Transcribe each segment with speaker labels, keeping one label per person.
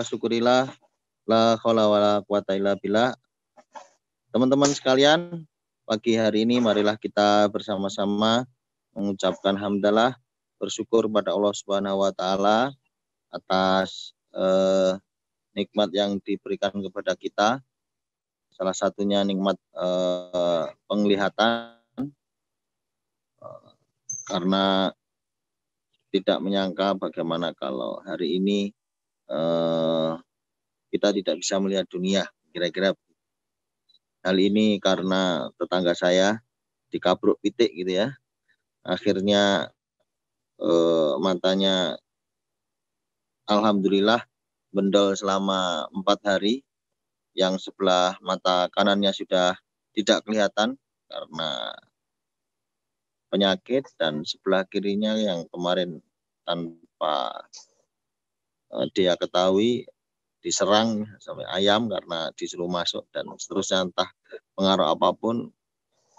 Speaker 1: wa syukurillah, la haula wala quwata illa billah. Teman-teman sekalian, pagi hari ini marilah kita bersama-sama mengucapkan hamdalah, bersyukur pada Allah Subhanahu wa taala atas nikmat yang diberikan kepada kita. Salah satunya nikmat penglihatan, karena tidak menyangka bagaimana kalau hari ini kita tidak bisa melihat dunia. Kira-kira hal ini karena tetangga saya dikabruk pitik gitu ya. Akhirnya matanya alhamdulillah bendol selama 4 hari. Yang sebelah mata kanannya sudah tidak kelihatan karena penyakit, dan sebelah kirinya yang kemarin tanpa dia ketahui diserang sampai ayam karena disuruh masuk dan seterusnya, entah pengaruh apapun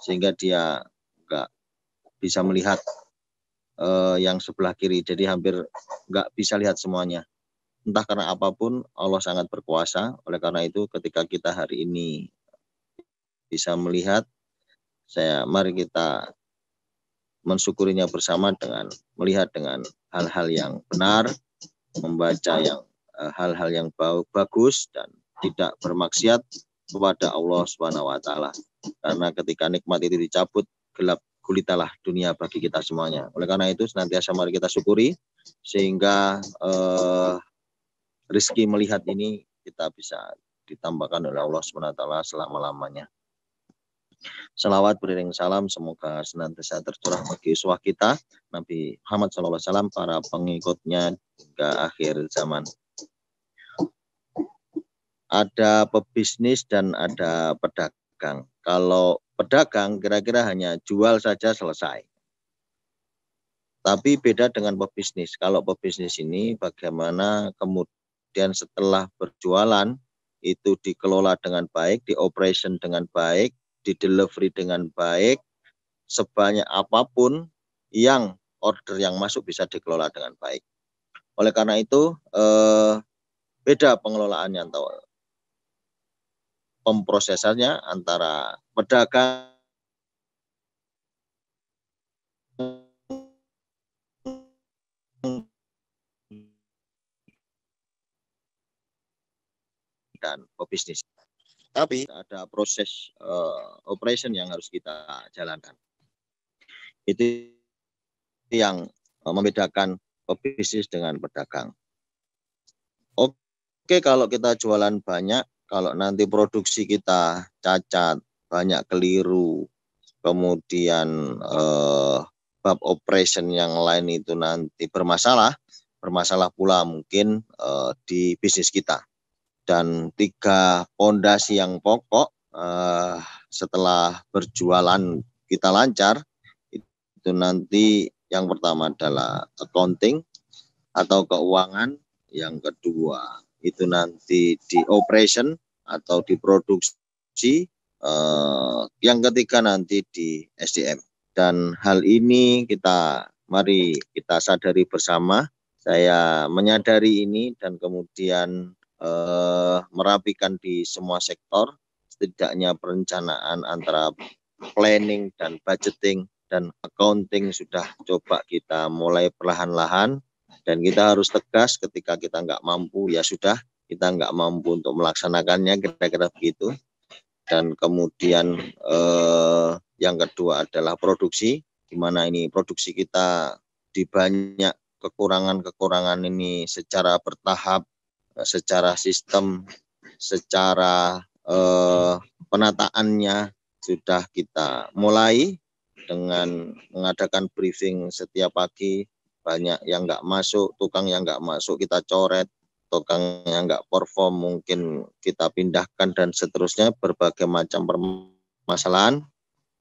Speaker 1: sehingga dia nggak bisa melihat yang sebelah kiri, jadi hampir nggak bisa lihat semuanya. Entah karena apapun, Allah sangat berkuasa. Oleh karena itu ketika kita hari ini bisa melihat, mari kita mensyukurinya bersama dengan melihat dengan hal-hal yang benar, membaca hal-hal yang bagus dan tidak bermaksiat kepada Allah Subhanahu wa taala. Karena ketika nikmat itu dicabut, gelap gulitalah dunia bagi kita semuanya. Oleh karena itu senantiasa mari kita syukuri sehingga rezeki melihat ini kita bisa ditambahkan oleh Allah Subhanahu wa taala selama-lamanya. Salawat beriring salam semoga senantiasa tercurah bagi uswah kita Nabi Muhammad SAW, para pengikutnya hingga akhir zaman. Ada pebisnis dan ada pedagang. Kalau pedagang kira-kira hanya jual saja selesai. Tapi beda dengan pebisnis. Kalau pebisnis ini bagaimana kemudian setelah berjualan itu dikelola dengan baik, dioperation dengan baik, di delivery dengan baik, sebanyak apapun yang order yang masuk bisa dikelola dengan baik. Oleh karena itu beda pengelolaannya atau pemprosesannya antara pedagang dan pebisnis. Tapi ada proses operation yang harus kita jalankan. Itu yang membedakan pebisnis dengan pedagang. Oke, kalau kita jualan banyak, kalau nanti produksi kita cacat, banyak keliru, kemudian bab operation yang lain itu nanti bermasalah pula mungkin di bisnis kita. Dan 3 pondasi yang pokok setelah berjualan kita lancar, itu nanti yang pertama adalah accounting atau keuangan, yang kedua itu nanti di operation atau di produksi, yang ketiga nanti di SDM. Dan hal ini mari kita sadari bersama. Saya menyadari ini dan kemudian merapikan di semua sektor, setidaknya perencanaan antara planning dan budgeting dan accounting sudah coba kita mulai perlahan-lahan, dan kita harus tegas ketika kita nggak mampu, ya sudah, kita nggak mampu untuk melaksanakannya, kira-kira begitu. Dan kemudian yang kedua adalah produksi, di mana ini produksi kita di banyak kekurangan-kekurangan ini secara bertahap, secara sistem, secara penataannya sudah kita mulai dengan mengadakan briefing setiap pagi. Banyak yang nggak masuk, tukang yang nggak masuk kita coret, tukang yang nggak perform mungkin kita pindahkan, dan seterusnya, berbagai macam permasalahan.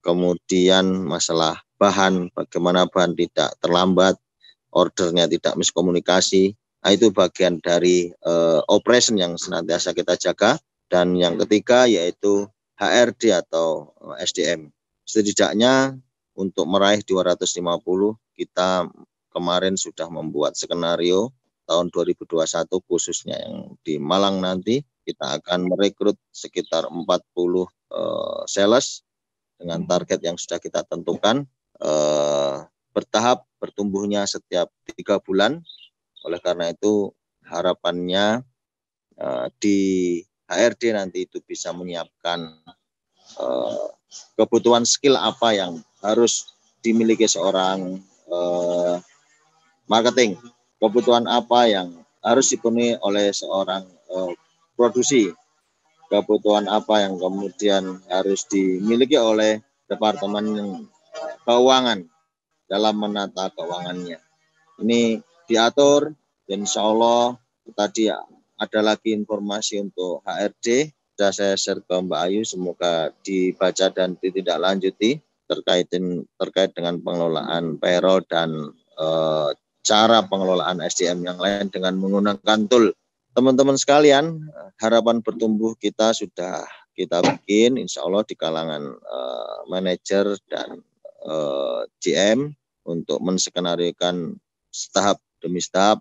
Speaker 1: Kemudian masalah bahan, bagaimana bahan tidak terlambat, ordernya tidak miskomunikasi. Nah, itu bagian dari operation yang senantiasa kita jaga. Dan yang ketiga yaitu HRD atau SDM. Setidaknya untuk meraih 250 kita kemarin sudah membuat skenario tahun 2021 khususnya yang di Malang nanti kita akan merekrut sekitar 40 sales dengan target yang sudah kita tentukan, bertahap bertumbuhnya setiap 3 bulan. Oleh karena itu harapannya di HRD nanti itu bisa menyiapkan kebutuhan skill apa yang harus dimiliki seorang marketing, kebutuhan apa yang harus dipenuhi oleh seorang produksi, kebutuhan apa yang kemudian harus dimiliki oleh departemen keuangan dalam menata keuangannya. Ini diatur, dan insya Allah tadi ada lagi informasi untuk HRD, sudah saya share ke Mbak Ayu, semoga dibaca dan ditindaklanjuti terkait dengan pengelolaan payroll dan cara pengelolaan SDM yang lain dengan menggunakan tool. Teman-teman sekalian, harapan bertumbuh kita sudah kita bikin, insya Allah di kalangan manajer dan GM untuk menskenariokan setahap demi setahap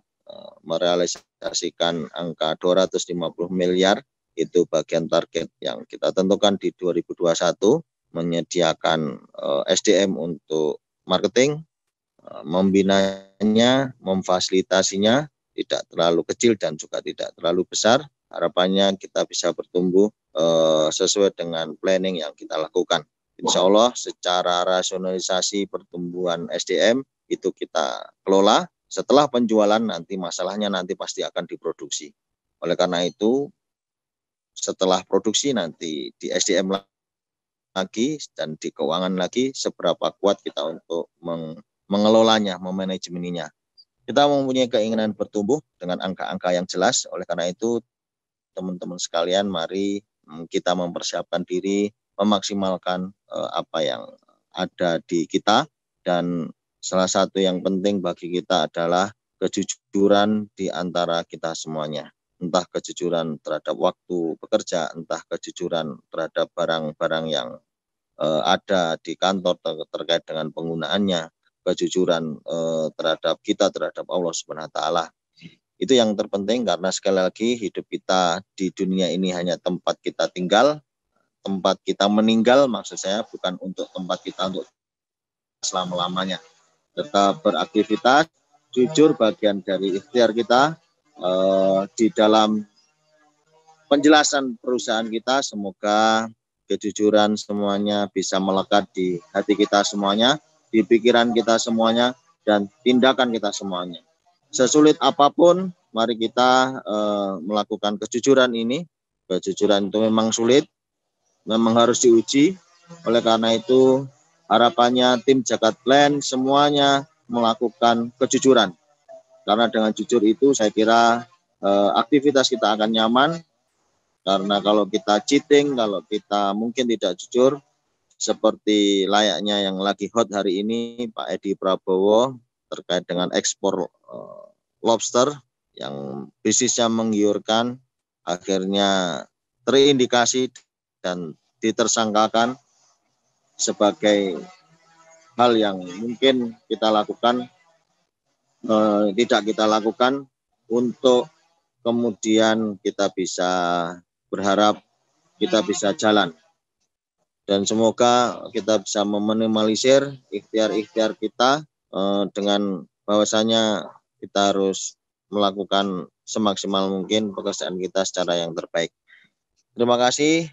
Speaker 1: merealisasikan angka 250 miliar, itu bagian target yang kita tentukan di 2021, menyediakan SDM untuk marketing, membinanya, memfasilitasinya, tidak terlalu kecil dan juga tidak terlalu besar. Harapannya kita bisa bertumbuh sesuai dengan planning yang kita lakukan. Insya Allah secara rasionalisasi pertumbuhan SDM itu kita kelola. Setelah penjualan nanti masalahnya nanti pasti akan diproduksi. Oleh karena itu setelah produksi nanti di SDM lagi dan di keuangan lagi seberapa kuat kita untuk mengelolanya, memanajemeninya. Kita mempunyai keinginan bertumbuh dengan angka-angka yang jelas. Oleh karena itu teman-teman sekalian, mari kita mempersiapkan diri, memaksimalkan apa yang ada di kita, dan salah satu yang penting bagi kita adalah kejujuran di antara kita semuanya. Entah kejujuran terhadap waktu bekerja, entah kejujuran terhadap barang-barang yang ada di kantor terkait dengan penggunaannya, kejujuran terhadap kita, terhadap Allah Subhanahu wa taala. Itu yang terpenting, karena sekali lagi hidup kita di dunia ini hanya tempat kita tinggal, tempat kita meninggal, maksud saya bukan untuk tempat kita untuk selama-lamanya. Tetap beraktivitas, jujur bagian dari ikhtiar kita di dalam penjelasan perusahaan kita. Semoga kejujuran semuanya bisa melekat di hati kita semuanya, di pikiran kita semuanya, dan tindakan kita semuanya. Sesulit apapun, mari kita melakukan kejujuran ini. Kejujuran itu memang sulit, memang harus diuji. Oleh karena itu, harapannya tim Jagat Plan semuanya melakukan kejujuran. Karena dengan jujur itu saya kira aktivitas kita akan nyaman. Karena kalau kita cheating, kalau kita mungkin tidak jujur, seperti layaknya yang lagi hot hari ini, Pak Edi Prabowo, terkait dengan ekspor lobster yang bisnisnya menggiurkan, akhirnya terindikasi dan ditersangkakan sebagai hal yang mungkin kita lakukan, tidak kita lakukan, untuk kemudian kita bisa berharap kita bisa jalan. Dan semoga kita bisa meminimalisir ikhtiar-ikhtiar kita dengan bahwasanya kita harus melakukan semaksimal mungkin pekerjaan kita secara yang terbaik. Terima kasih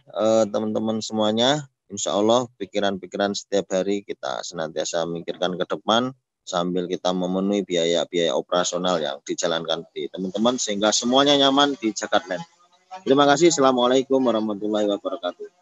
Speaker 1: teman-teman semuanya. Insya Allah pikiran-pikiran setiap hari kita senantiasa memikirkan ke depan sambil kita memenuhi biaya-biaya operasional yang dijalankan di teman-teman sehingga semuanya nyaman di Jagat Land. Terima kasih. Assalamualaikum warahmatullahi wabarakatuh.